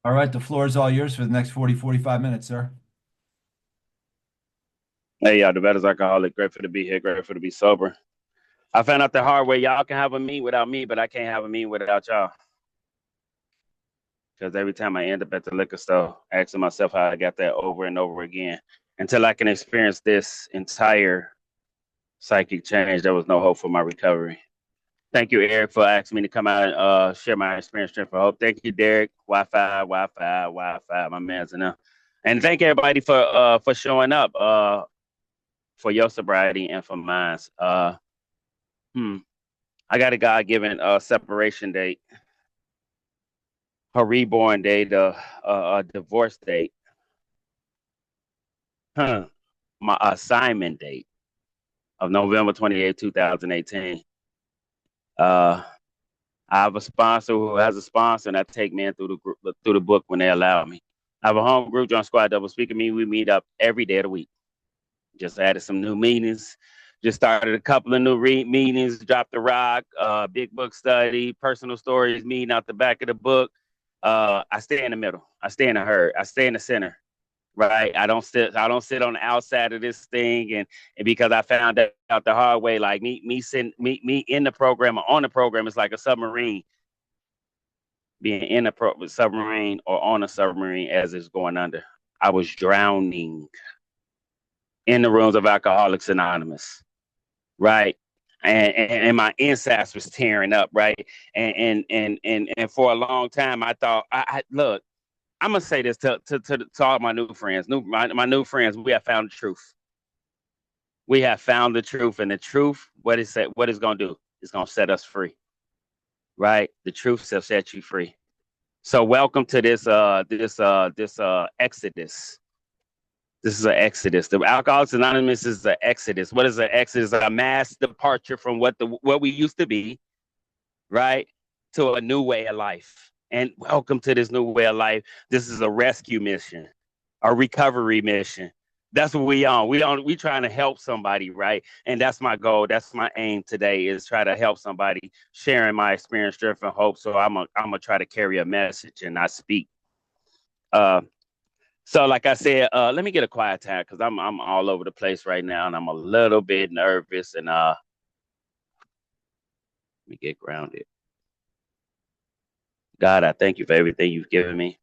All right, the floor is all yours for the next 45 minutes, sir. Hey, y'all, Devaldis alcoholic. Grateful to be here. Grateful to be sober. I found out the hard way. Y'all can have a meeting without me, but I can't have a meeting without y'all. Because every time I end up at the liquor store, asking myself how I got there over and over again, until I can experience this entire psychic change, there was no hope for my recovery. Thank you, Eric, for asking me to come out and share my experience, strength for hope. Thank you, Derek. Wi-Fi, my man's in there. And thank everybody for showing up for your sobriety and for mine. I got a God-given separation date, her reborn date, a divorce date, my assignment date of November 28, 2018. I have a sponsor who has a sponsor, and I take men through the book when they allow me. I have a home group, John Squad Double Speaker. We meet up every day of the week. Just added some new meetings. Just started a couple of new meetings. Dropped the rock, big book study, personal stories, meeting out the back of the book. I stay in the middle. I stay in the herd. I stay in the center. Right. I don't sit on the outside of this thing, and because I found out the hard way, like me in the program or on the program is like a submarine. Being in a submarine or on a submarine as it's going under. I was drowning in the rooms of Alcoholics Anonymous. Right. And my insides was tearing up, right? And for a long time I thought I look, I'm gonna say this to all my new friends. My new friends, we have found the truth. We have found the truth, and the truth, what it's gonna do? It's gonna set us free. Right? The truth shall set you free. So welcome to this exodus. This is an exodus. The Alcoholics Anonymous is an exodus. What is an exodus? A mass departure from what we used to be, right? To a new way of life. And welcome to this new way of life. This is a rescue mission, a recovery mission. That's what we on. We trying to help somebody, right? And that's my goal. That's my aim today, is try to help somebody, sharing my experience, strength, and hope. So I'm gonna try to carry a message and not speak. So like I said, let me get a quiet time because I'm all over the place right now, and I'm a little bit nervous. And let me get grounded. God, I thank you for everything you've given me.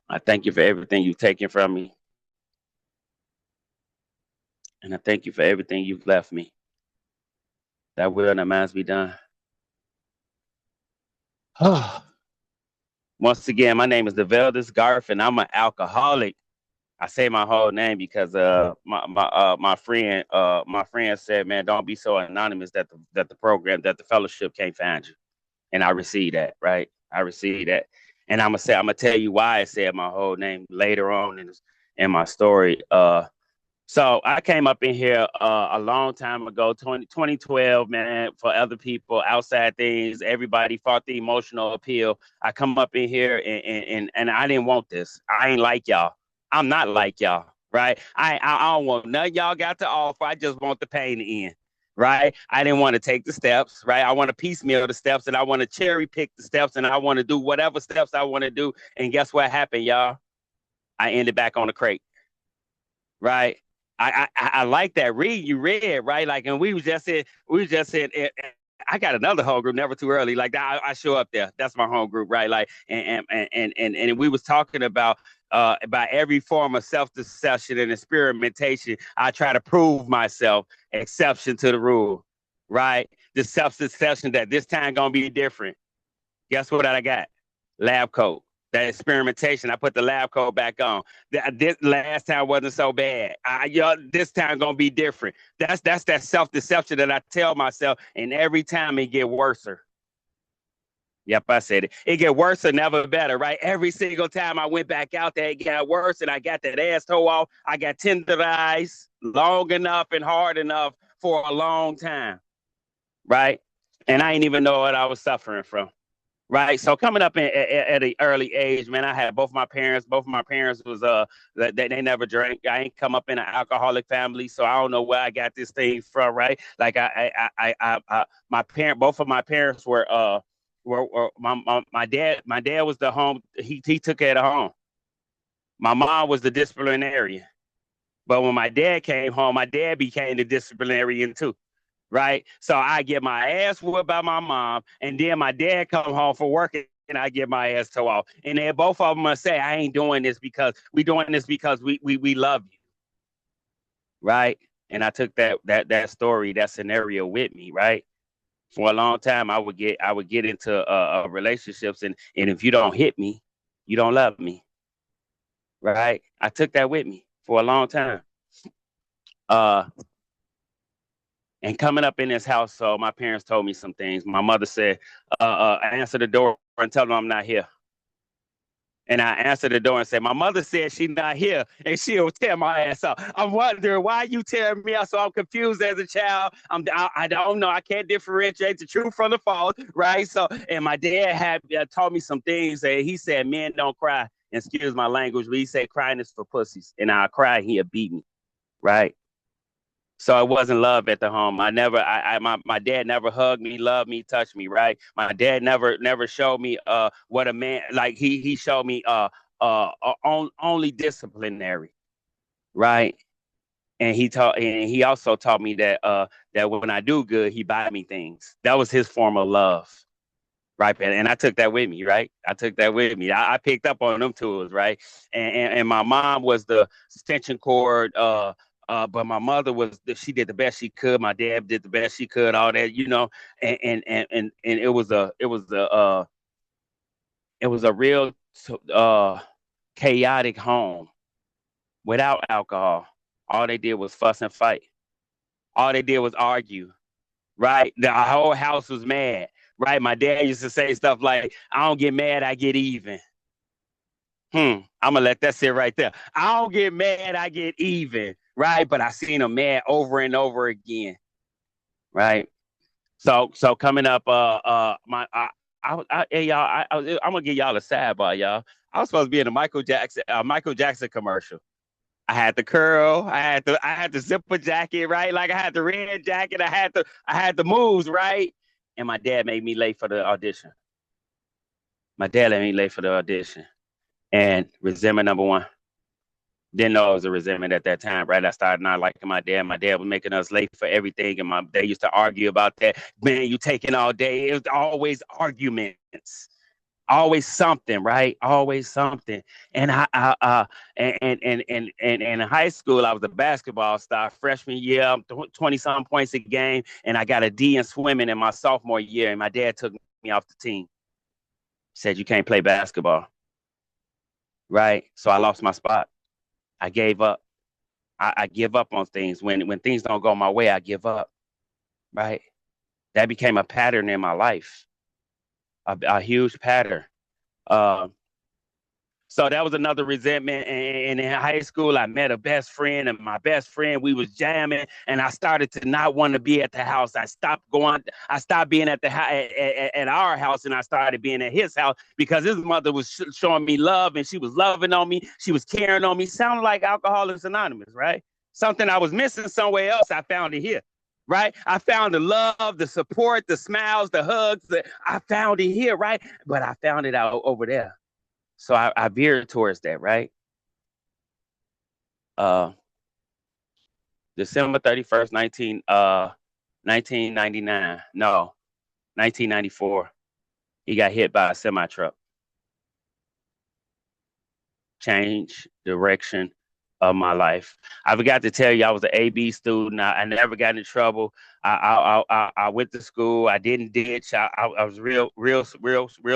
I thank you for everything you've taken from me. And I thank you for everything you've left me. That will and that must be done. Once again, my name is Devaldis Garf, and I'm an alcoholic. I say my whole name because my friend said, man, don't be so anonymous that the fellowship can't find you. And I received that, right? I received that. And I'm gonna tell you why I said my whole name later on in my story. So I came up in here a long time ago, 2012, man, for other people, outside things. Everybody fought the emotional appeal. I come up in here and I didn't want this. I ain't like y'all. I'm not like y'all, right? I don't want none of y'all got to offer. I just want the pain to end, right? I didn't want to take the steps, right? I want to piecemeal the steps, and I want to cherry pick the steps, and I want to do whatever steps I want to do. And guess what happened, y'all? I ended back on the crate, right? I like that read you read, right? Like, and we was just in I got another home group, never too early. Like I show up there. That's my home group, right? Like, and we was talking about every form of self-deception and experimentation. I try to prove myself exception to the rule, right? The self-deception that this time gonna be different. Guess what I got? Lab coat. That experimentation, I put the lab coat back on. This last time wasn't so bad. This time gonna be different. That's that self-deception that I tell myself, and every time it get worser. Yep, I said it. It get worse and never better, right? Every single time I went back out there, it got worse, and I got that ass toe off. I got tenderized long enough and hard enough for a long time, right? And I didn't even know what I was suffering from. Right. So coming up at an early age, man, I had both my parents. Both of my parents was they never drank. I ain't come up in an alcoholic family, so I don't know where I got this thing from. Right. Like both of my parents my dad was the home. He took care of the home. My mom was the disciplinarian. But when my dad came home, my dad became the disciplinarian too. Right. So I get my ass whooped by my mom, and then my dad come home for work and I get my ass toe off. And then both of them must say, I ain't doing this because we doing this because we love you. Right. And I took that story, that scenario with me, right? For a long time, I would get into relationships, and if you don't hit me, you don't love me, right? I took that with me for a long time. And coming up in this household, my parents told me some things. My mother said, answer the door and tell them I'm not here. And I answered the door and said, my mother said she's not here and she'll tear my ass up. I'm wondering why you tearing me up. So I'm confused as a child. I don't know. I can't differentiate the truth from the false, right? So, and my dad had taught me some things. He said, men don't cry. Excuse my language, but he said crying is for pussies. And I'll cry and he'll beat me, right? So it wasn't love at the home. My dad never hugged me, loved me, touched me, right? My dad never showed me what a man, like he showed me only disciplinary, right? And he also taught me that that when I do good, he buy me things. That was his form of love. Right. And I took that with me. Right. I took that with me. I picked up on them tools. Right. And my mom was the extension cord. But my mother she did the best she could. My dad did the best she could. All that, and it was a real chaotic home without alcohol. All they did was fuss and fight. All they did was argue. Right. The whole house was mad. Right. My dad used to say stuff like, I don't get mad, I get even. I'm gonna let that sit right there. I don't get mad, I get even. Right. But I seen him mad over and over again. Right. So coming up, I'm gonna give y'all a sidebar, y'all. I was supposed to be in a Michael Jackson commercial. I had the curl, I had the zipper jacket, right? Like I had the red jacket, I had the moves, right? And my dad made me late for the audition. And resentment number one. Didn't know it was a resentment at that time, right? I started not liking my dad. My dad was making us late for everything, and they used to argue about that. Man, you taking all day. It was always arguments. Always something, right? Always something. And in high school, I was a basketball star. Freshman year, 20-something points a game, and I got a D in swimming in my sophomore year. And my dad took me off the team. Said you can't play basketball, right? So I lost my spot. I gave up. I give up on things when things don't go my way. I give up, right? That became a pattern in my life. A huge pattern. So that was another resentment. And in high school, I met a best friend, and my best friend, we was jamming, and I started to not want to be at the house. I stopped being at at our house, and I started being at his house because his mother was showing me love, and she was loving on me. She was caring on me. Sounded like Alcoholics Anonymous, right? Something I was missing somewhere else. I found it here. Right. I found the love, the support, the smiles, the hugs. I found it here. Right. But I found it out over there. So I veered towards that. Right. December 31st, 1999. No, 1994. He got hit by a semi truck. Change direction of my life. I forgot to tell you, I was an AB student. I never got in trouble. I went to school. I didn't ditch. I was real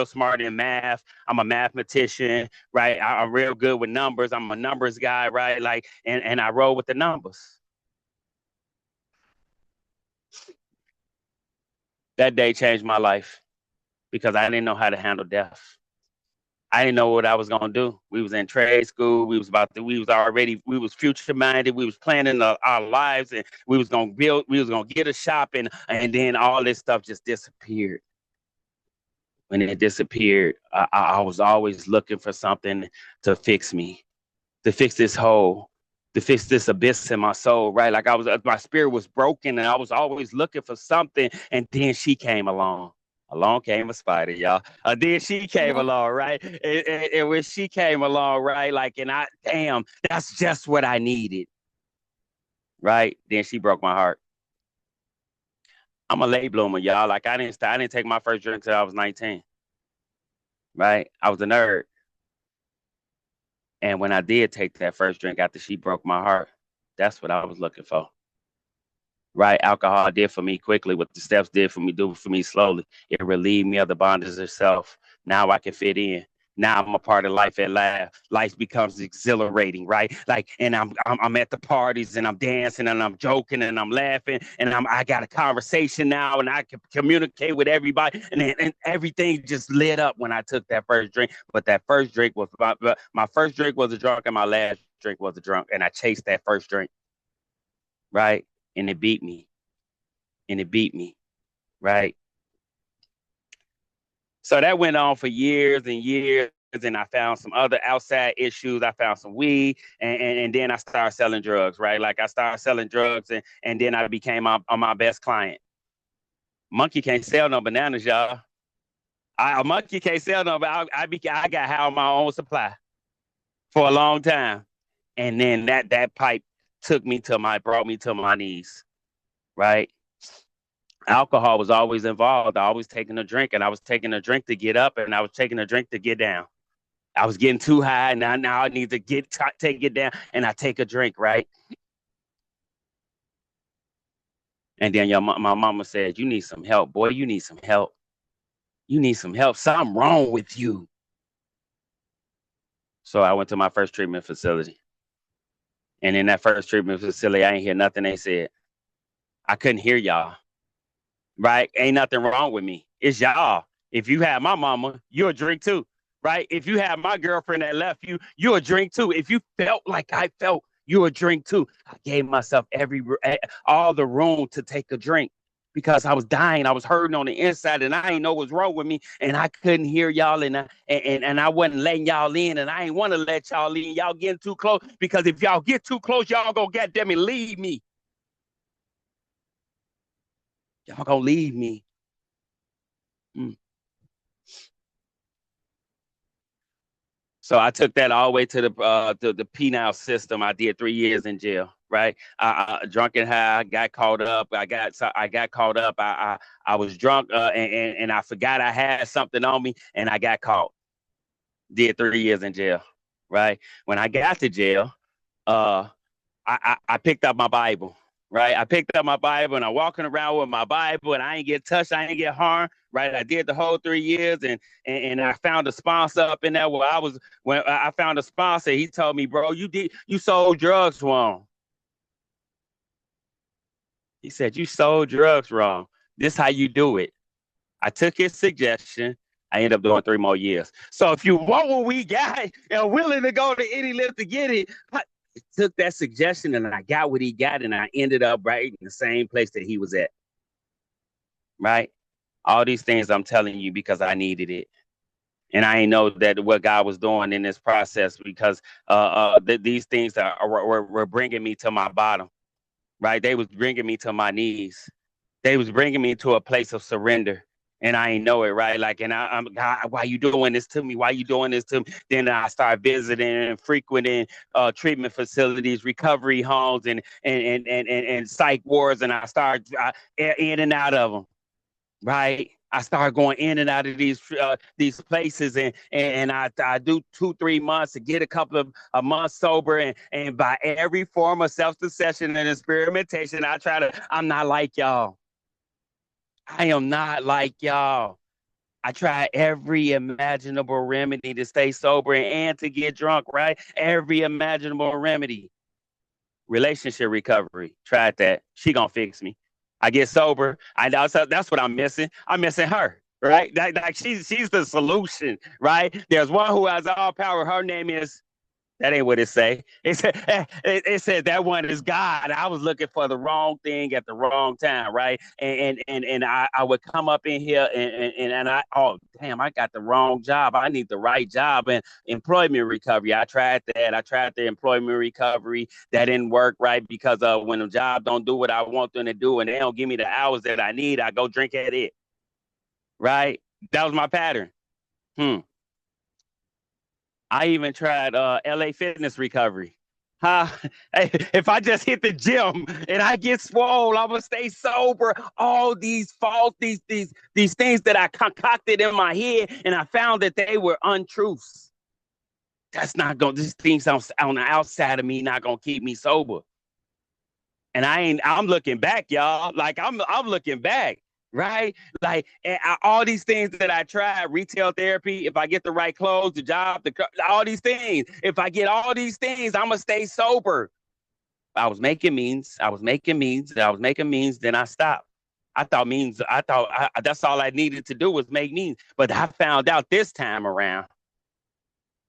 smart in math. I'm a mathematician, right? I'm real good with numbers. I'm a numbers guy, right? Like, and I roll with the numbers. That day changed my life because I didn't know how to handle death. I didn't know what I was gonna do. We was in trade school. We was future minded. We was planning our lives, and we was gonna build. We was gonna get a shop, and then all this stuff just disappeared. When it disappeared, I was always looking for something to fix me, to fix this hole, to fix this abyss in my soul. Right, like my spirit was broken, and I was always looking for something. And then she came along. Along came a spider, y'all. Then she came along, right? And when she came along, right, like, and damn, that's just what I needed, right? Then she broke my heart. I'm a late bloomer, y'all. Like, I didn't take my first drink till I was 19, right? I was a nerd. And when I did take that first drink after she broke my heart, that's what I was looking for. Right? Alcohol did for me quickly what the steps did for me, do for me slowly. It relieved me of the bondage of self. Now I can fit in. Now I'm a part of life at last. Life becomes exhilarating, right? Like, and I'm at the parties and I'm dancing and I'm joking and I'm laughing and I got a conversation now and I can communicate with everybody and everything just lit up when I took that first drink. But that first drink was my first drink was a drunk and my last drink was a drunk, and I chased that first drink, right? And it beat me. Right? So that went on for years and years. And I found some other outside issues. I found some weed, and then I started selling drugs, right? Like, I started selling drugs, and then I became my best client. Monkey can't sell no bananas, y'all. A monkey can't sell no, but I got high on my own supply for a long time. And then that pipe brought me to my knees, right? Alcohol was always involved. I always taking a drink, and I was taking a drink to get up, and I was taking a drink to get down. I was getting too high, and now I need to take it down, and I take a drink, right? And then my mama said, "You need some help, boy. You need some help. You need some help. Something wrong with you." So I went to my first treatment facility, and in that first treatment facility, I ain't hear nothing they said. I couldn't hear y'all. Right? Ain't nothing wrong with me. It's y'all. If you had my mama, you'll drink too. Right? If you had my girlfriend that left you, you'll drink too. If you felt like I felt, you'll drink too. I gave myself all the room to take a drink because I was dying. I was hurting on the inside, and I didn't know what's wrong with me, and I couldn't hear y'all, and I wasn't letting y'all in, and I ain't want to let y'all in. Y'all getting too close, because if y'all get too close, y'all gonna goddamn it leave me. Y'all gonna leave me. Mm. So I took that all the way to the penal system. I did 3 years in jail. Right, drunk and high. Got caught up. I got caught up. I was drunk, and I forgot I had something on me, and I got caught. Did 3 years in jail. Right, when I got to jail, I picked up my Bible. Right, I picked up my Bible, and I'm walking around with my Bible, and I ain't get touched, I ain't get harmed. Right, I did the whole 3 years, and I found a sponsor up in there when I found a sponsor. He told me, "Bro, you sold drugs wrong." He said, "You sold drugs wrong. This how you do it." I took his suggestion. I ended up doing 3 more years. So if you want what we got and willing to go to any length to get it, I took that suggestion and I got what he got, and I ended up right in the same place that he was at. Right? All these things I'm telling you because I needed it. And I didn't know that what God was doing in this process, because these things were bringing me to my bottom. Right? They was bringing me to my knees. They was bringing me to a place of surrender, and I ain't know it, right? Like, and I'm, God, why you doing this to me? Why you doing this to me? Then I start visiting and frequenting treatment facilities, recovery homes, and psych wards, and I start in and out of them, right? I started going in and out of these places, and I do 2-3 months to get a couple of a month sober, and by every form of self-deception and experimentation, I'm not like y'all. I am not like y'all. I tried every imaginable remedy to stay sober and to get drunk, right? Every imaginable remedy. Relationship recovery. Tried that. She gonna fix me. I get sober. That's what I'm missing. I'm missing her, right? Like she's the solution, right? There's one who has all power. Her name is, that ain't what it say. It said that one is God. I was looking for the wrong thing at the wrong time, right? And I would come up in here and oh damn, I got the wrong job. I need the right job. And employment recovery. I tried that. I tried the employment recovery. That didn't work, right? Because when the job don't do what I want them to do, and they don't give me the hours that I need, I go drink at it. right? That was my pattern. I even tried LA fitness recovery. Huh? Hey, if I just hit the gym and I get swole, I'm gonna stay sober. All these faults, these things that I concocted in my head, and I found that they were untruths. That's not gonna. These things on the outside of me not gonna keep me sober. And I'm looking back, y'all. Like I'm looking back, right? Like all these things that I tried, retail therapy, if I get the right clothes, the job, all these things, if I get all these things, I'm gonna stay sober. I was making means, then I stopped. I thought that's all I needed to do was make means. But I found out this time around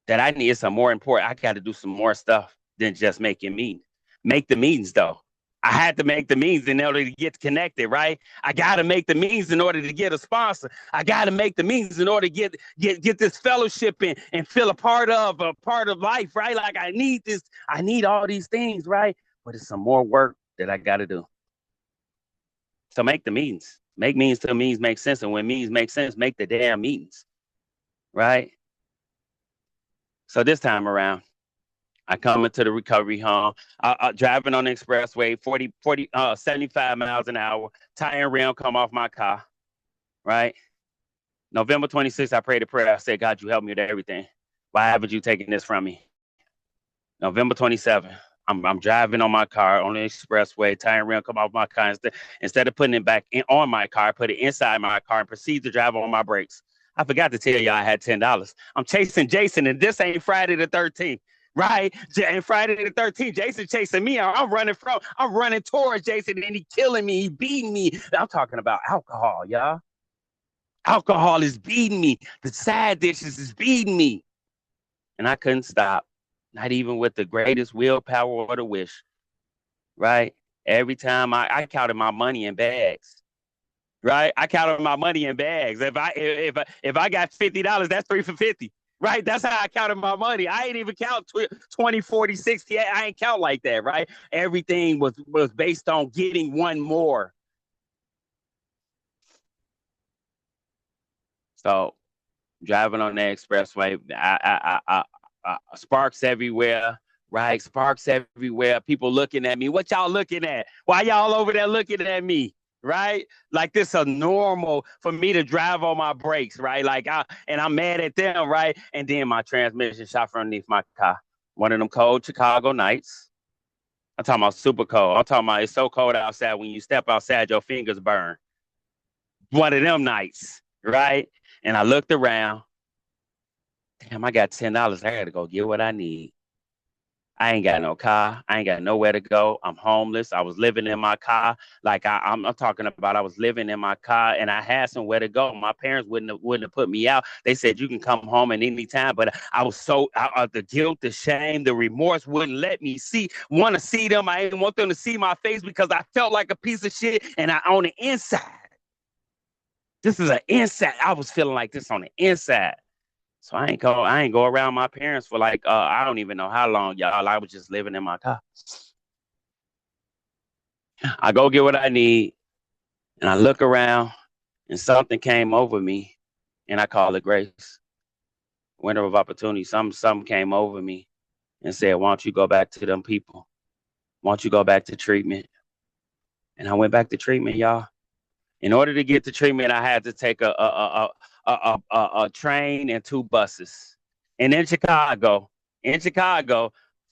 that I needed some more important. I got to do some more stuff than just making means. Make the means though. I had to make the means in order to get connected, right? I got to make the means in order to get a sponsor. I got to make the means in order to get this fellowship and feel a part of life, right? Like I need this, I need all these things, right? But it's some more work that I got to do. So make the means. Make means till means make sense. And when means make sense, make the damn means, right? So this time around, I come into the recovery home, driving on the expressway, 75 miles an hour, tire and rim come off my car, right? November 26th, I prayed a prayer. I said, God, you help me with everything. Why haven't you taken this from me? November 27th, I'm driving on my car on the expressway, tire and rim come off my car. Instead of putting it back on my car, I put it inside my car and proceed to drive on my brakes. I forgot to tell y'all I had $10. I'm chasing Jason, and this ain't Friday the 13th. Right? And Friday the 13th, Jason chasing me. I'm running towards Jason, and he killing me. He beating me. I'm talking about alcohol, y'all. Alcohol is beating me. The side dishes is beating me. And I couldn't stop. Not even with the greatest willpower or the wish. Right? Every time I counted my money in bags. Right? I counted my money in bags. If I got $50, that's 3 for 50. Right? That's how I counted my money. I ain't even count 20, 40, 60. I ain't count like that, right? Everything was based on getting one more. So driving on the expressway, sparks everywhere, right? Sparks everywhere. People looking at me. What y'all looking at? Why y'all over there looking at me? Right? Like this is normal for me to drive on my brakes, right? Like I'm mad at them, right? And then my transmission shot from underneath my car. One of them cold Chicago nights. I'm talking about super cold. I'm talking about it's so cold outside when you step outside, your fingers burn. One of them nights, right? And I looked around. Damn, I got $10. I gotta go get what I need. I ain't got no car. I ain't got nowhere to go. I'm homeless. I was living in my car. Like I'm talking about, I was living in my car and I had somewhere to go. My parents wouldn't have put me out. They said you can come home at any time. But I was the guilt, the shame, the remorse wouldn't let me want to see them. I didn't want them to see my face because I felt like a piece of shit. And on the inside, this is an inside. I was feeling like this on the inside. So I ain't go around my parents for like I don't even know how long, y'all. I was just living in my car. I go get what I need, and I look around, and something came over me, and I call it grace. Window of opportunity. Something came over me and said, "Why don't you go back to them people? Why don't you go back to treatment?" And I went back to treatment, y'all. In order to get to treatment, I had to take a train and 2 buses. And in Chicago,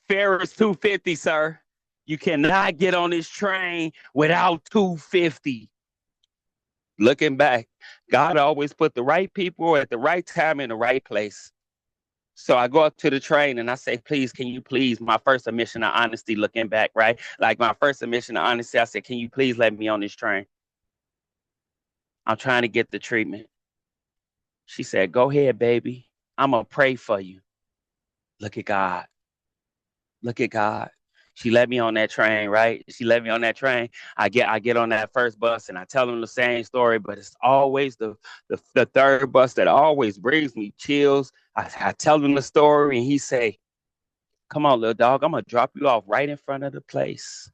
fare is $2.50, sir. You cannot get on this train without $2.50. Looking back, God always put the right people at the right time in the right place. So I go up to the train and I say, please, can you please, my first admission of honesty looking back, right? Like my first admission of honesty, I said, can you please let me on this train? I'm trying to get the treatment. She said, go ahead, baby. I'm going to pray for you. Look at God. Look at God. She let me on that train, right? She let me on that train. I get on that first bus and I tell them the same story, but it's always the third bus that always brings me chills. I tell them the story and he say, come on, little dog, I'm going to drop you off right in front of the place.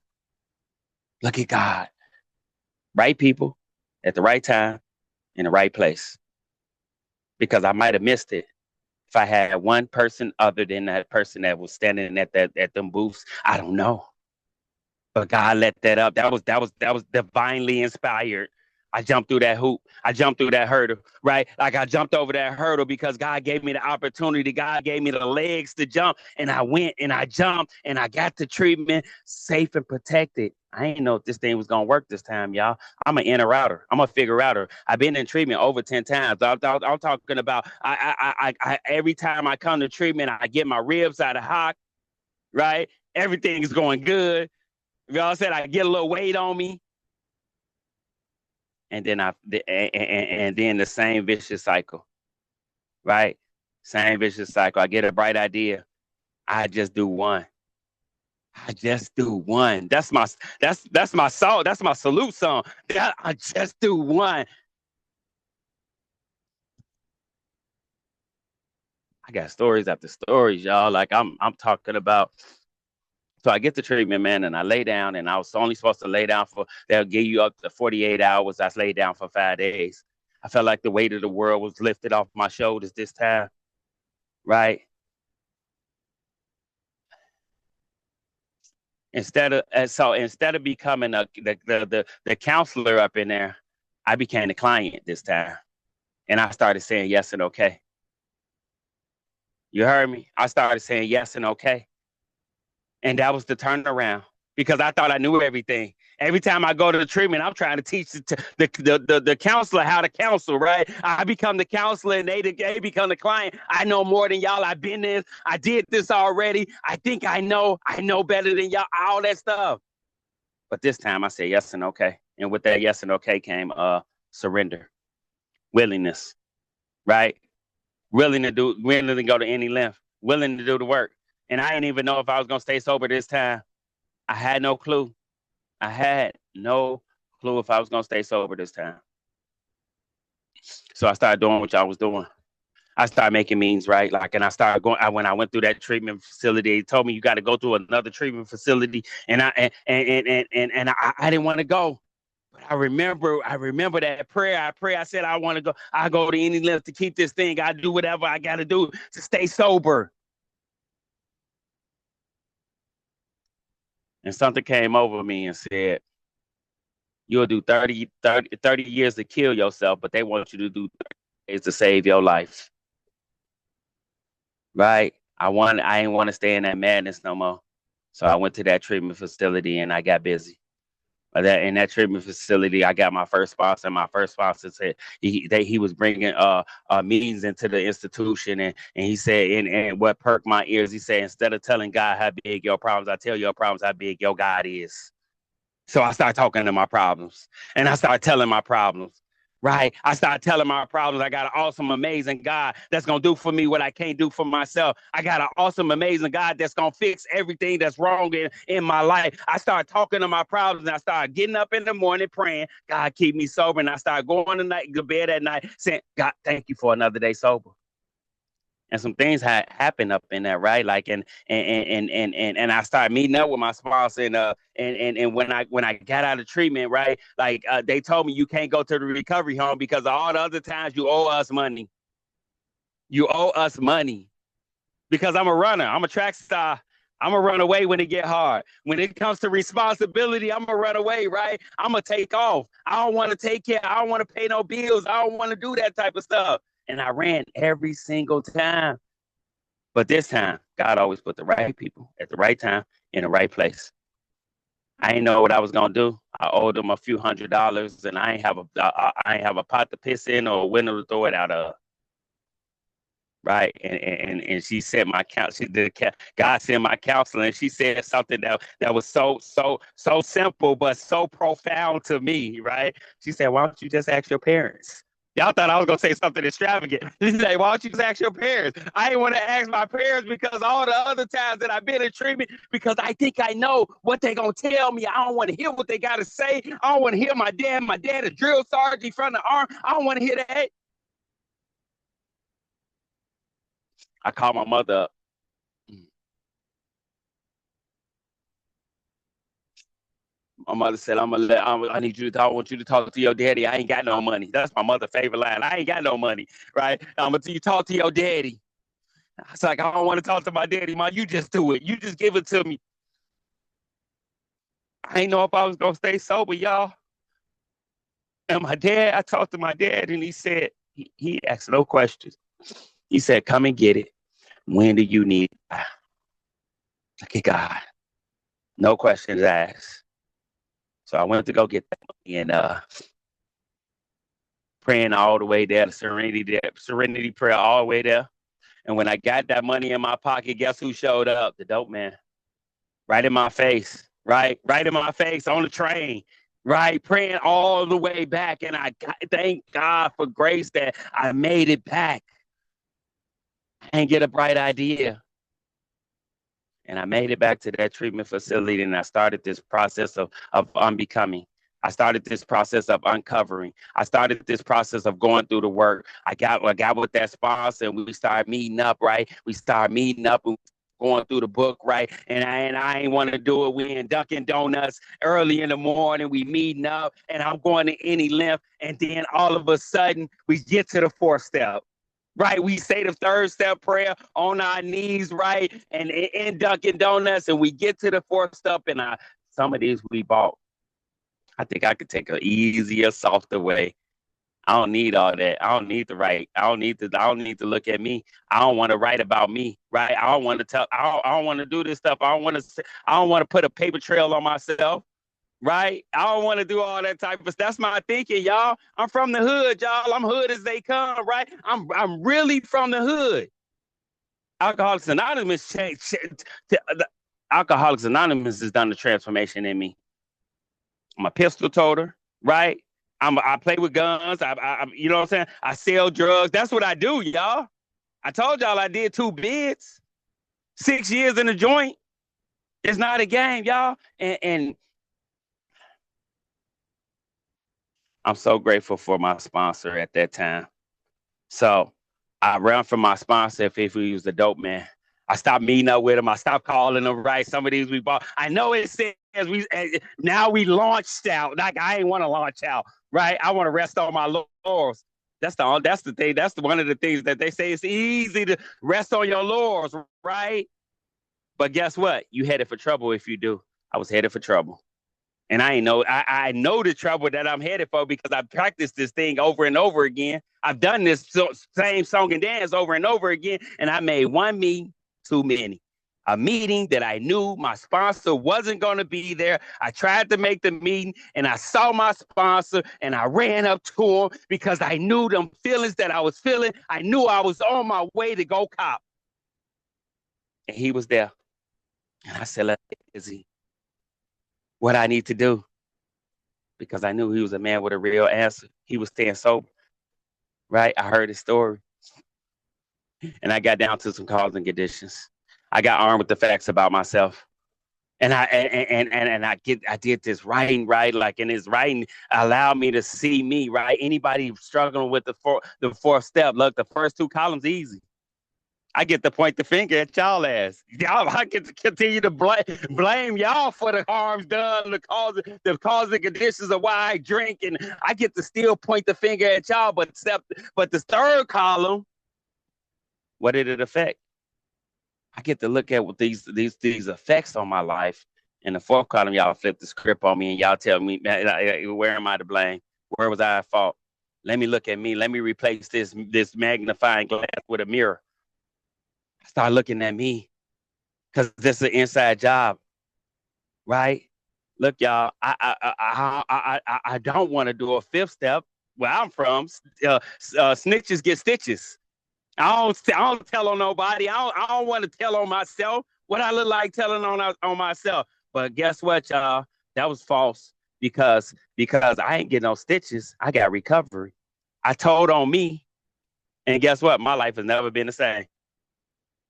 Look at God. Right people at the right time in the right place, because I might have missed it if I had one person other than that person that was standing at them booths. I don't know. But God let that up. That was divinely inspired. I jumped through that hoop. I jumped through that hurdle, right? Like I jumped over that hurdle because God gave me the opportunity. God gave me the legs to jump. And I went and I jumped and I got the treatment safe and protected. I ain't know if this thing was going to work this time, y'all. I'm an inner router. I'm a figure outer. I've been in treatment over 10 times. I'm talking about every time I come to treatment, I get my ribs out of hock, right? Everything is going good. You know what I'm saying? I get a little weight on me. And then then the same vicious cycle, right? Same vicious cycle. I get a bright idea. I just do one. I just do one. That's my song. That's my salute song. I just do one. I got stories after stories, y'all. Like I'm talking about. So I get the treatment, man, and I lay down, and I was only supposed to lay down they'll give you up to 48 hours. I laid down for 5 days. I felt like the weight of the world was lifted off my shoulders this time, right? Instead of becoming the counselor up in there, I became the client this time, and I started saying yes and okay. You heard me? I started saying yes and okay. And that was the turnaround, because I thought I knew everything. Every time I go to the treatment, I'm trying to teach the counselor how to counsel, right? I become the counselor and they become the client. I know more than y'all. I've been there. I did this already. I think I know better than y'all, all that stuff. But this time I said yes and okay. And with that yes and okay came surrender, willingness, right? Willing to go to any length, willing to do the work. And I didn't even know if I was going to stay sober this time. I had no clue. I had no clue if I was going to stay sober this time. So I started doing what y'all was doing. I started making means, right? Like, and I started going. When I went through that treatment facility, they told me you got to go through another treatment facility, and I didn't want to go. But I remember that prayer. I said I want to go. I go to any length to keep this thing. I do whatever I got to do to stay sober. And something came over me and said, you'll do 30 years to kill yourself, but they want you to do 30 days to save your life. Right? I ain't want to stay in that madness no more. So I went to that treatment facility and I got busy. In that treatment facility, I got my first sponsor. My first sponsor said he was bringing meetings into the institution, and he said, and what perked my ears, he said, instead of telling God how big your problems, I tell your problems how big your God is. So I started talking to my problems, and I started telling my problems. Right. I started telling my problems. I got an awesome, amazing God that's going to do for me what I can't do for myself. I got an awesome, amazing God that's going to fix everything that's wrong in my life. I started talking to my problems, and I started getting up in the morning praying, God, keep me sober. And I started going to bed at night saying, God, thank you for another day sober. And some things happened up in that, right? Like, and I started meeting up with my sponsor, and when I got out of treatment, right? Like, they told me you can't go to the recovery home because all the other times you owe us money. You owe us money because I'm a runner. I'm a track star. I'm gonna run away when it get hard. When it comes to responsibility, I'm gonna run away, right? I'm gonna take off. I don't want to take care. I don't want to pay no bills. I don't want to do that type of stuff. And I ran every single time. But this time, God always put the right people at the right time in the right place. I ain't know what I was gonna do. I owed them a few $100s, and I ain't have a pot to piss in or a window to throw it out of. Right, and she said God sent my counselor, and she said something that was so simple but so profound to me. Right, she said, "Why don't you just ask your parents?" Y'all thought I was gonna say something extravagant. She said, "Why don't you just ask your parents?" I didn't want to ask my parents because all the other times that I've been in treatment, because I think I know what they're gonna tell me. I don't want to hear what they gotta say. I don't want to hear my dad a drill sergeant from the army. I don't want to hear that. I called my mother up. My mother said, I need you to talk. I want you to talk to your daddy. I ain't got no money. That's my mother's favorite line. I ain't got no money, right? I'm gonna you talk to your daddy. I was like, I don't want to talk to my daddy, Mom. You just do it. You just give it to me. I ain't know if I was gonna stay sober, y'all. And I talked to my dad, and he said, he asked no questions. He said, come and get it. When do you need it? Look at God. No questions asked. So I went to go get that money and praying all the way there, the serenity prayer all the way there. And when I got that money in my pocket, guess who showed up? The dope man. Right in my face. Right in my face on the train. Right, praying all the way back. And thank God for grace that I made it back. I didn't get a bright idea. And I made it back to that treatment facility, and I started this process of unbecoming. I started this process of uncovering. I started this process of going through the work. I got with that sponsor, and we started meeting up, right? We started meeting up and going through the book, right? And I ain't want to do it. We in Dunkin' Donuts early in the morning. We meeting up, and I'm going to any length. And then all of a sudden, we get to the fourth step. Right, we say the third step prayer on our knees, right, and in Dunkin' Donuts, and we get to the fourth step, and some of these we bought. I think I could take an easier, softer way. I don't need all that. I don't need to write. I don't need to look at me. I don't want to write about me, right? I don't want to tell. I don't want to do this stuff. I don't want to put a paper trail on myself. Right? I don't want to do all that type of stuff. That's my thinking, y'all. I'm from the hood, y'all. I'm hood as they come, right? I'm really from the hood. Alcoholics Anonymous Alcoholics Anonymous has done the transformation in me. I'm a pistol toter, right? I play with guns. You know what I'm saying? I sell drugs. That's what I do, y'all. I told y'all I did 2 bids, 6 years in the joint. It's not a game, y'all. And I'm so grateful for my sponsor at that time. So I ran from my sponsor if he was the dope man. I stopped meeting up with him. I stopped calling him, right? Some of these we bought. I know it says now we launched out. Like I ain't want to launch out, right? I want to rest on my laurels. That's the thing. That's one of the things that they say it's easy to rest on your laurels, right? But guess what? You headed for trouble if you do. I was headed for trouble. And I know the trouble that I'm headed for because I've practiced this thing over and over again. I've done this same song and dance over and over again. And I made one meeting too many. A meeting that I knew my sponsor wasn't going to be there. I tried to make the meeting and I saw my sponsor and I ran up to him because I knew them feelings that I was feeling. I knew I was on my way to go cop. And he was there. And I said, "Let's get busy. What I need to do," because I knew he was a man with a real answer. He was staying sober, right? I heard his story, and I got down to some cause and conditions. I got armed with the facts about myself, and I did this writing, right? Like, in his writing allowed me to see me, right? Anybody struggling with the fourth step, look, the first 2 columns easy. I get to point the finger at y'all ass. Y'all, I get to continue to blame y'all for the harms done, the causing conditions of why I drink, and I get to still point the finger at y'all. But the third column, what did it affect? I get to look at what these effects on my life. In the fourth column, y'all flip the script on me and y'all tell me, where am I to blame? Where was I at fault? Let me look at me. Let me replace this magnifying glass with a mirror. Start looking at me because this is an inside job, right? Look, y'all, I don't want to do a 5th step. Where I'm from, snitches get stitches. I don't tell on nobody. I don't want to tell on myself what I look like telling on myself. But guess what, y'all? That was false because I ain't getting no stitches. I got recovery. I told on me, and guess what? My life has never been the same.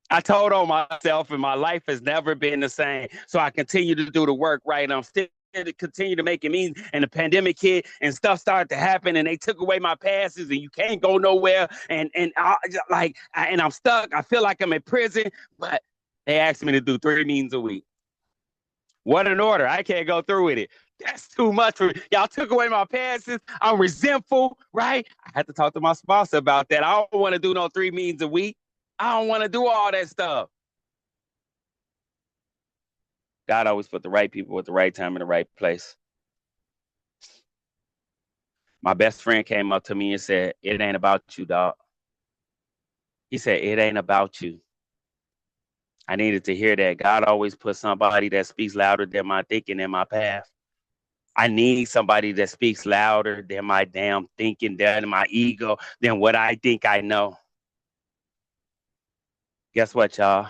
I told on myself, and my life has never been the same. So I continue to do the work, right? And I'm still to continue to make it mean. And the pandemic hit, and stuff started to happen, and they took away my passes, and you can't go nowhere. And I'm stuck. I feel like I'm in prison, but they asked me to do 3 meetings a week. What an order! I can't go through with it. That's too much for me. Y'all took away my passes. I'm resentful, right? I had to talk to my sponsor about that. I don't want to do no 3 meetings a week. I don't want to do all that stuff. God always put the right people at the right time in the right place. My best friend came up to me and said, "It ain't about you, dog." He said, "It ain't about you." I needed to hear that. God always put somebody that speaks louder than my thinking in my path. I need somebody that speaks louder than my damn thinking, than my ego, than what I think I know. Guess what, y'all?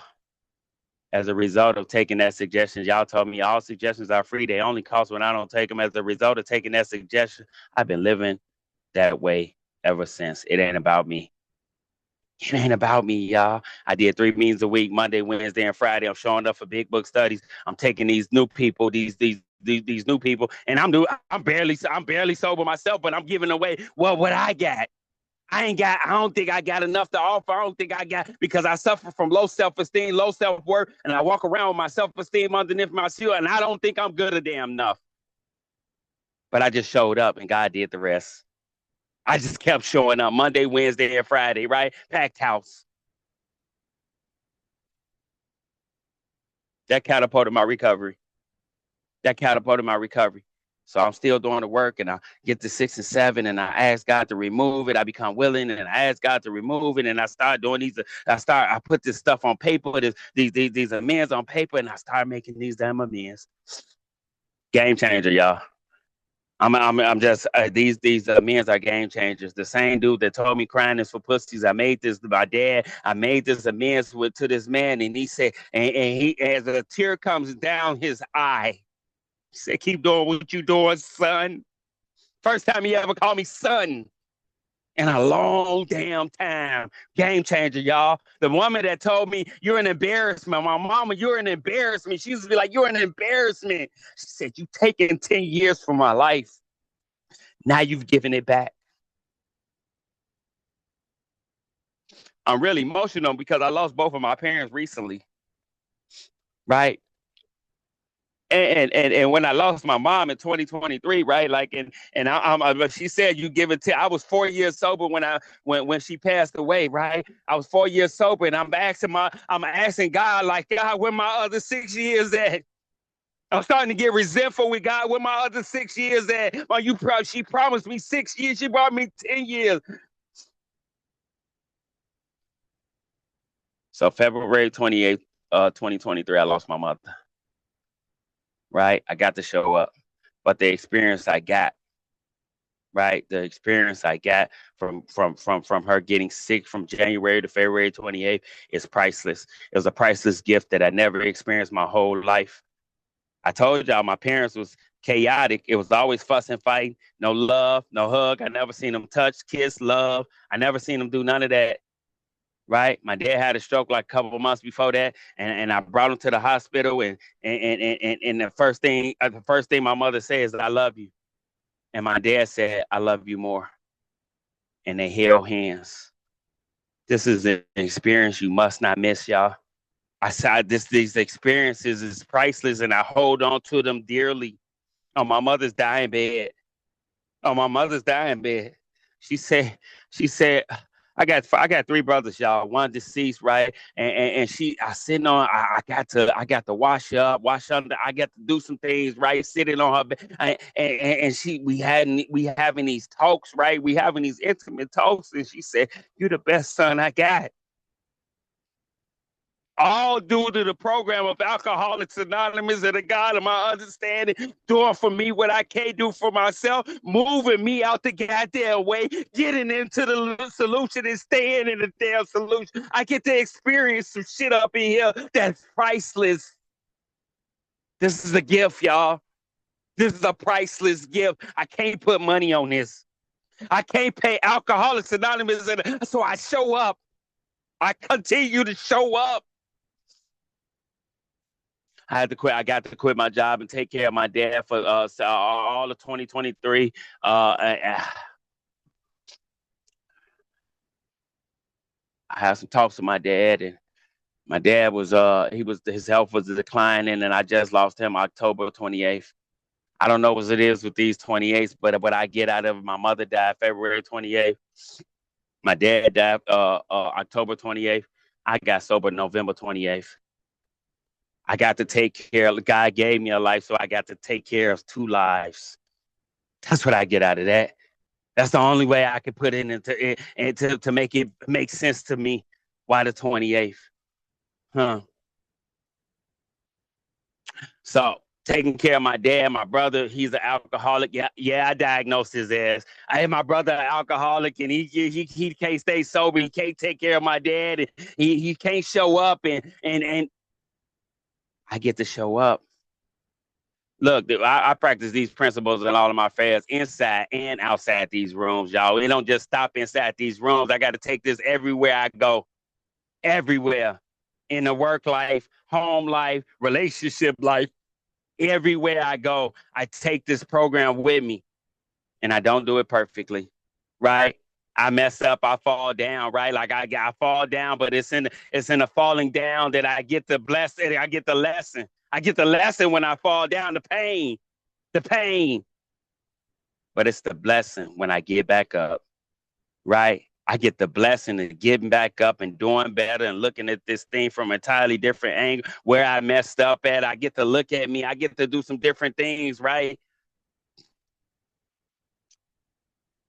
As a result of taking that suggestion, y'all told me all suggestions are free. They only cost when I don't take them. As a result of taking that suggestion, I've been living that way ever since. It ain't about me. It ain't about me, y'all. I did 3 meetings a week, Monday, Wednesday, and Friday. I'm showing up for big book studies. I'm taking these new people, these new people, and I'm barely sober myself, but I'm giving away what I got. I don't think I got enough to offer. I don't think I got, because I suffer from low self-esteem, low self-worth, and I walk around with my self-esteem underneath my shield, and I don't think I'm good a damn enough. But I just showed up and God did the rest. I just kept showing up Monday, Wednesday, and Friday, right? Packed house. That catapulted my recovery. So I'm still doing the work, and I get to 6 and 7, and I ask God to remove it. I become willing, and I ask God to remove it, and I start doing these. I put this stuff on paper, these amends on paper, and I start making these damn amends. Game changer, y'all. I'm just these amends are game changers. The same dude that told me crying is for pussies. I made this to my dad. I made this amends to this man, and he said, and he, as a tear comes down his eye, he said, "Keep doing what you doing, son." First time he ever called me son in a long damn time. Game changer, y'all. The woman that told me you're an embarrassment, my mama, you're an embarrassment. She used to be like, "You're an embarrassment." She said, "You taken 10 years from my life. Now you've given it back." I'm really emotional because I lost both of my parents recently, right? And when I lost my mom in 2023, right? Like, she said you give it to. I was 4 years sober when she passed away, right? I was 4 years sober, and I'm asking God, like, God, where my other 6 years at? I'm starting to get resentful with God. Where my other 6 years at? Well, she promised me 6 years. She brought me 10 years. So February 28th, 2023, I lost my mother. Right? I got to show up. But the experience I got, right? The experience I got from her getting sick from January to February 28th is priceless. It was a priceless gift that I never experienced my whole life. I told y'all my parents was chaotic. It was always fussing, fighting, no love, no hug. I never seen them touch, kiss, love. I never seen them do none of that. Right, my dad had a stroke like a couple of months before that, and I brought him to the hospital, and the first thing my mother says is, "I love you," and my dad said, "I love you more," and they held hands. This is an experience you must not miss, y'all. I said these experiences is priceless, and I hold on to them dearly. On my mother's dying bed, she said, I got 3 brothers, y'all. One deceased, right? And I sitting on. I got to wash up, wash under. I got to do some things, right? Sitting on her bed, and we having these talks, right? We having these intimate talks, and she said, "You're the best son I got." All due to the program of Alcoholics Anonymous and the God of my understanding, doing for me what I can't do for myself, moving me out the goddamn way, getting into the solution and staying in the damn solution. I get to experience some shit up in here that's priceless. This is a gift, y'all. This is a priceless gift. I can't put money on this. I can't pay Alcoholics Anonymous, so I show up. I continue to show up. I had to quit. I got to quit my job and take care of my dad for all of 2023. I had some talks with my dad, and my dad was his health was declining, and I just lost him October 28th. I don't know what it is with these 28s, but what I get out of it, my mother died February 28th. My dad died October 28th. I got sober November 28th. I got to take care of, God gave me a life, so I got to take care of 2 lives. That's what I get out of that. That's the only way I could put it into it and to make it make sense to me. Why the 28th? Huh? So taking care of my dad, my brother, he's an alcoholic. Yeah, I diagnosed his ass. I had my brother an alcoholic, and he can't stay sober. He can't take care of my dad, and he can't show up, and I get to show up. Look, I practice these principles in all of my fairs, inside and outside these rooms, y'all. It don't just stop inside these rooms. I got to take this everywhere I go, everywhere, in the work life, home life, relationship life. Everywhere I go, I take this program with me, and I don't do it perfectly, right? I mess up, I fall down, right? Like I fall down, but it's in the falling down that I get the blessing. I get the lesson. I get the lesson when I fall down, the pain. But it's the blessing when I get back up, right? I get the blessing of getting back up and doing better and looking at this thing from an entirely different angle where I messed up at. I get to look at me. I get to do some different things, right?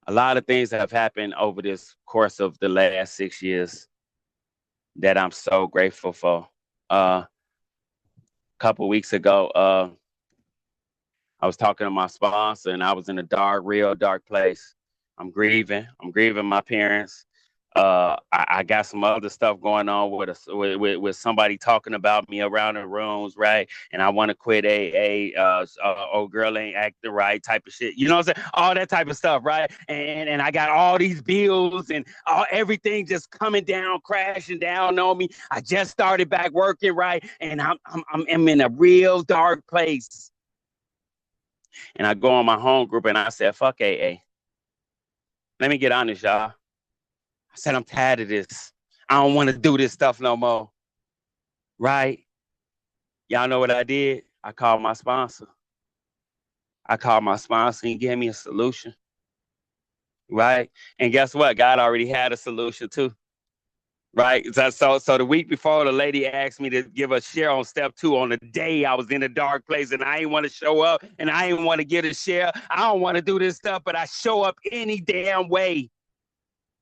A lot of things have happened over this course of the last 6 years that I'm so grateful for. A couple weeks ago, I was talking to my sponsor, and I was in a real dark place. I'm grieving. I'm grieving my parents. I got some other stuff going on with somebody talking about me around the rooms, right? And I want to quit old girl ain't acting right type of shit. You know what I'm saying? All that type of stuff, right? And I got all these bills and everything just coming down, crashing down on me. I just started back working, right? And I'm in a real dark place. And I go on my home group and I said, fuck AA. Let me get honest, y'all. I said, I'm tired of this. I don't want to do this stuff no more. Right? Y'all know what I did? I called my sponsor. And he gave me a solution. Right? And guess what? God already had a solution too. Right? So the week before, the lady asked me to give a share on step 2 on the day I was in a dark place and I didn't want to show up and I didn't want to get a share. I don't want to do this stuff, but I show up any damn way.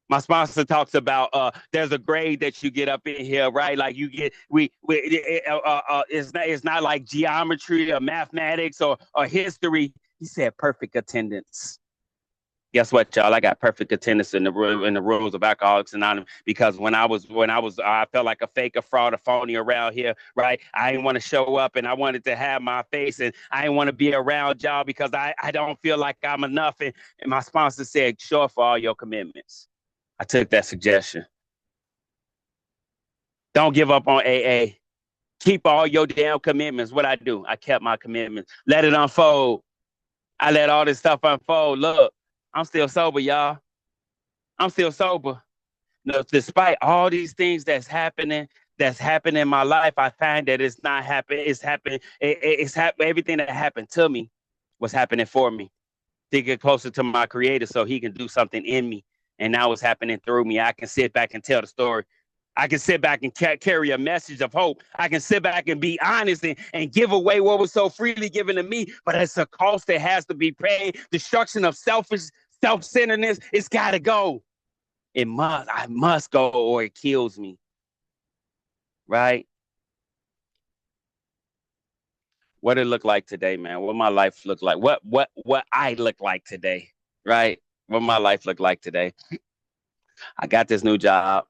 My sponsor talks about there's a grade that you get up in here, right? Like you get it's not like geometry or mathematics or history. He said perfect attendance. Guess what, y'all? I got perfect attendance in the rooms of Alcoholics Anonymous because when I felt like a fake, a fraud, a phony around here, right? I didn't want to show up and I wanted to have my face and I didn't want to be around y'all because I don't feel like I'm enough. And my sponsor said, show up for all your commitments. I took that suggestion. Don't give up on AA. Keep all your damn commitments. What I do, I kept my commitments. Let it unfold. I let all this stuff unfold. Look, I'm still sober, y'all. I'm still sober. No, despite all these things that's happening in my life, I find that it's not happening. It's happening. It's happening. Everything that happened to me was happening for me to get closer to my creator so he can do something in me. And now it's happening through me. I can sit back and tell the story. I can sit back and carry a message of hope. I can sit back and be honest and give away what was so freely given to me. But it's a cost that has to be paid. Destruction of self-centeredness, it's got to go. I must go or it kills me. Right? What it look like today, man? What my life look like? What I look like today? Right? What my life look like today? I got this new job,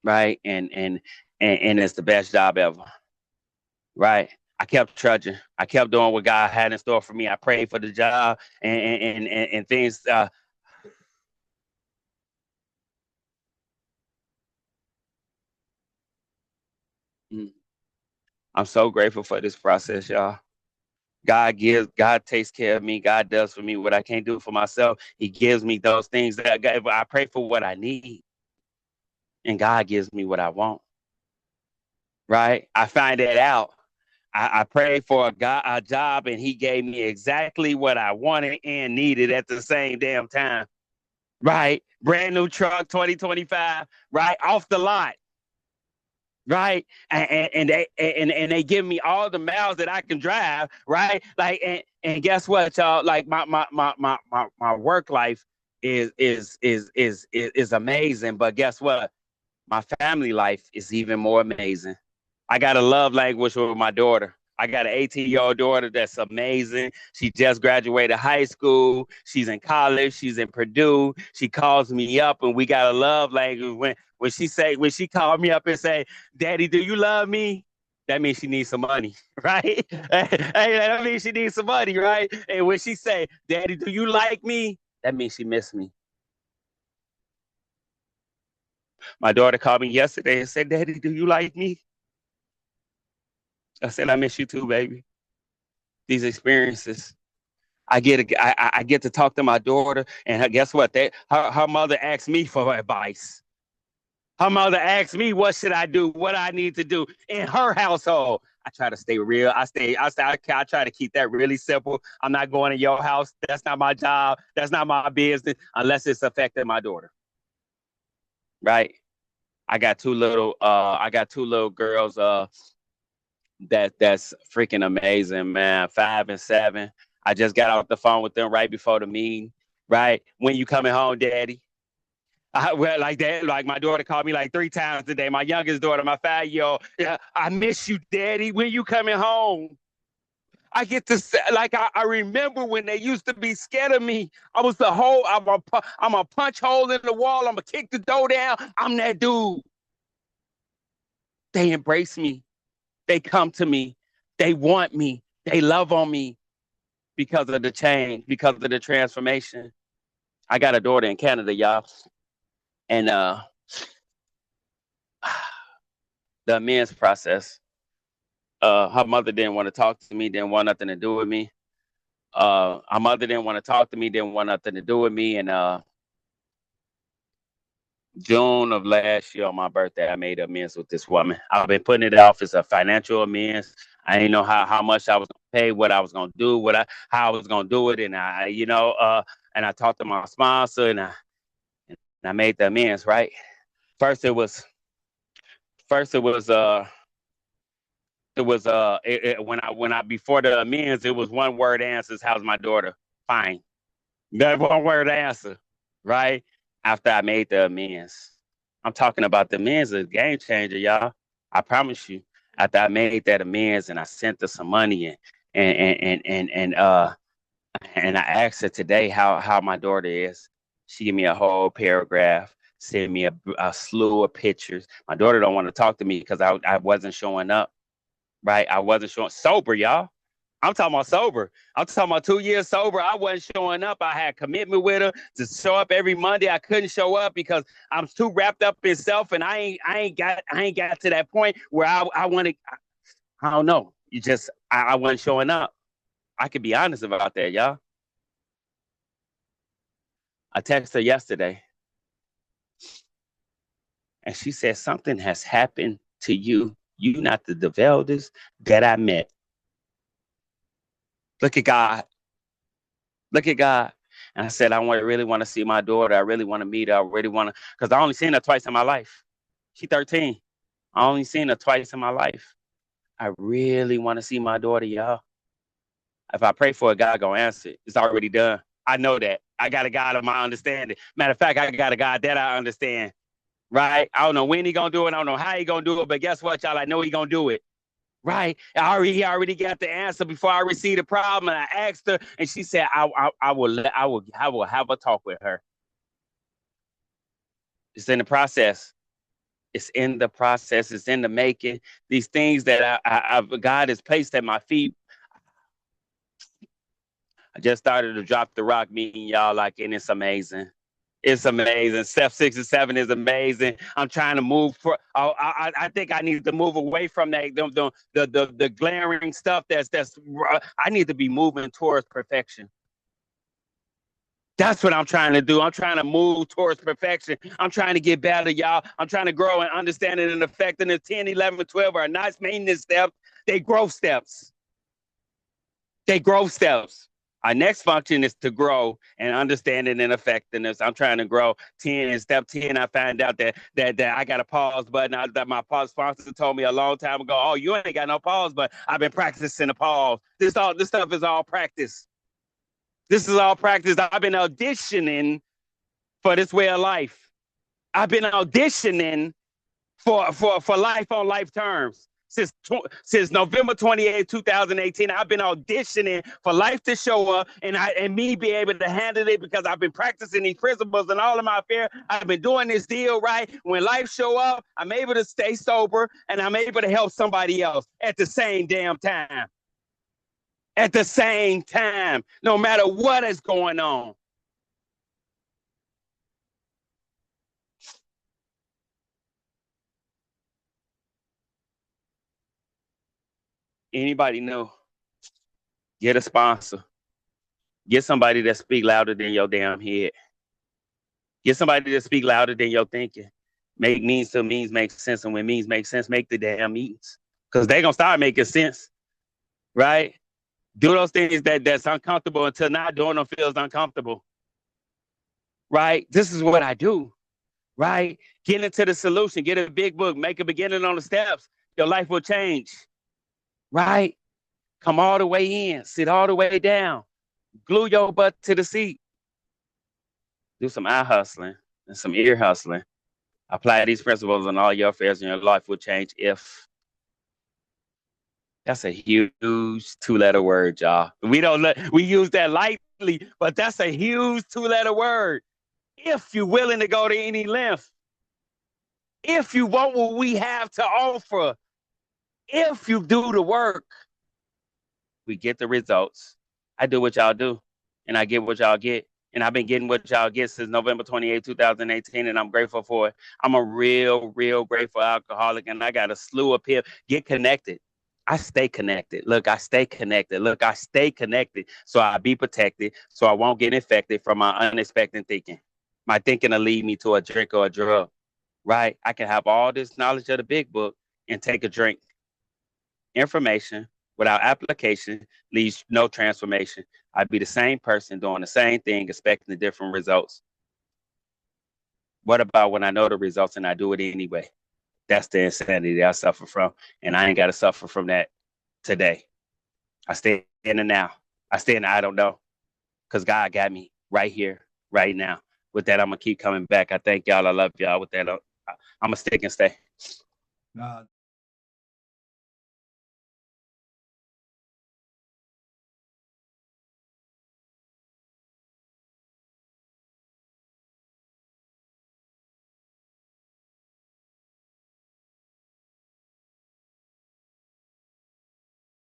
right? And it's the best job ever. Right? I kept trudging. I kept doing what God had in store for me. I prayed for the job and things. I'm so grateful for this process, y'all. God takes care of me. God does for me what I can't do for myself. He gives me those things that I pray for what I need, and God gives me what I want. Right? I find that out. I prayed for a job, and he gave me exactly what I wanted and needed at the same damn time. Right? Brand new truck, 2025, right? Off the lot. Right. And they give me all the miles that I can drive. Right. Like, and guess what, y'all? Like my work life is amazing. But guess what? My family life is even more amazing. I got a love language with my daughter. I got an 18-year-old daughter that's amazing. She just graduated high school. She's in college. She's in Purdue. She calls me up, and we got a love language. When she called me up and say, "Daddy, do you love me?" That means she needs some money, right? That means she needs some money, right? And when she say, "Daddy, do you like me?" That means she missed me. My daughter called me yesterday and said, "Daddy, do you like me?" I said, "I miss you too, baby." These experiences. I get to talk to my daughter, and guess what? Her mother asked me for advice. Her mother asked me what should I do, what I need to do in her household. I try to stay real. I try to keep that really simple. I'm not going to your house. That's not my job. That's not my business unless it's affecting my daughter. Right? I got two little girls that's freaking amazing, man. 5 and 7. I just got off the phone with them right before the meeting. Right? When you coming home, daddy? Well, like that, like my daughter called me like 3 times today. My youngest daughter, my 5-year-old. Yeah, I miss you, daddy. When you coming home? I get to say, like I remember when they used to be scared of me. I was the whole. I'm a punch hole in the wall. I'm gonna kick the door down. I'm that dude. They embrace me. They come to me. They want me. They love on me because of the change, because of the transformation. I got a daughter in Canada, y'all, and the immense process. Her mother didn't want to talk to me, didn't want nothing to do with me. Her mother didn't want to talk to me, didn't want nothing to do with me. And June of last year on my birthday, I made amends with this woman. I've been putting it off as a financial amends. I didn't know how much I was gonna pay, what I was gonna do, how I was gonna do it, and and I talked to my sponsor, and I made the amends. Right. First, it was first it was when I before the amends, it was one word answers. How's my daughter? Fine. That one word answer. Right. After I made the amends, I'm talking about the amends, a game changer, y'all. I promise you. After I made that amends and I sent her some money and and and and uh and I asked her today how my daughter is. She gave me a whole paragraph, sent me a slew of pictures. My daughter don't want to talk to me because I wasn't showing up. Right, I wasn't showing sober, y'all. I'm talking about sober. I'm talking about 2 years sober. I wasn't showing up. I had commitment with her to show up every Monday. I couldn't show up because I'm too wrapped up in self, and I ain't got to that point where I want to. I don't know. I wasn't showing up. I could be honest about that, y'all. I texted her yesterday, and she said something has happened to you. You not the Devaldis that I met. Look at God. Look at God. And I said, really want to see my daughter. I really want to meet her. I really want to, because I only seen her twice in my life. She's 13. I only seen her twice in my life. I really want to see my daughter, y'all. If I pray for it, God gonna answer it. It's already done. I know that. I got a God of my understanding. Matter of fact, I got a God that I understand. Right? I don't know when he gonna do it. I don't know how he gonna do it. But guess what, y'all? I know he gonna do it. Right. He already got the answer before I received the problem. And I asked her, and she said, I will have a talk with her. It's in the process. It's in the process. It's in the making. These things that God has placed at my feet. I just started to drop the rock meeting, y'all, and it's amazing. It's amazing. Step 6 and 7 is amazing. I'm trying to move. I think I need to move away from that the glaring stuff. I need to be moving towards perfection. That's what I'm trying to do. I'm trying to move towards perfection. I'm trying to get better, y'all. I'm trying to grow and understand it and affect in the 10, 11, 12 are nice maintenance steps. They growth steps. They growth steps. Our next function is to grow and understanding and effectiveness. I'm trying to grow 10. In step 10, I found out that I got a pause button. That my pause sponsor told me a long time ago, oh, you ain't got no pause, but I've been practicing the pause. This stuff is all practice. This is all practice. I've been auditioning for this way of life. I've been auditioning for life on life terms. Since November 28, 2018, I've been auditioning for life to show up and me be able to handle it because I've been practicing these principles in all of my affairs. I've been doing this deal right. When life show up, I'm able to stay sober and I'm able to help somebody else at the same damn time. At the same time, no matter what is going on. Anybody know? Get a sponsor. Get somebody that speak louder than your damn head. Get somebody that speak louder than your thinking. Make means to means make sense, and when means make sense, make the damn means. Because they're gonna start making sense, right? Do those things that's uncomfortable until not doing them feels uncomfortable, right? This is what I do, right? Get into the solution. Get a big book. Make a beginning on the steps. Your life will change, right? Come all the way in. Sit all the way down. Glue your butt to the seat. Do some eye hustling and some ear hustling. Apply these principles and all your affairs in your life will change if. That's a huge 2-letter word, y'all. We use that lightly, but that's a huge 2-letter word. If you're willing to go to any length, if you want what we have to offer, if you do the work, we get the results. I do what y'all do, and I get what y'all get. And I've been getting what y'all get since November 28, 2018, and I'm grateful for it. I'm a real grateful alcoholic, and I got a slew of people. Get connected. I stay connected. Look, I stay connected. Look, I stay connected so I be protected, so I won't get infected from my unexpected thinking. My thinking will lead me to a drink or a drug, right? I can have all this knowledge of the big book and take a drink. Information without application leads no transformation. I'd be the same person doing the same thing, expecting the different results. What about when I know the results and I do it anyway? That's the insanity I suffer from. And I ain't got to suffer from that today. I stay in the now. I stay in the I don't know. Because God got me right here, right now. With that, I'm going to keep coming back. I thank y'all. I love y'all. With that, I'm going to stick and stay.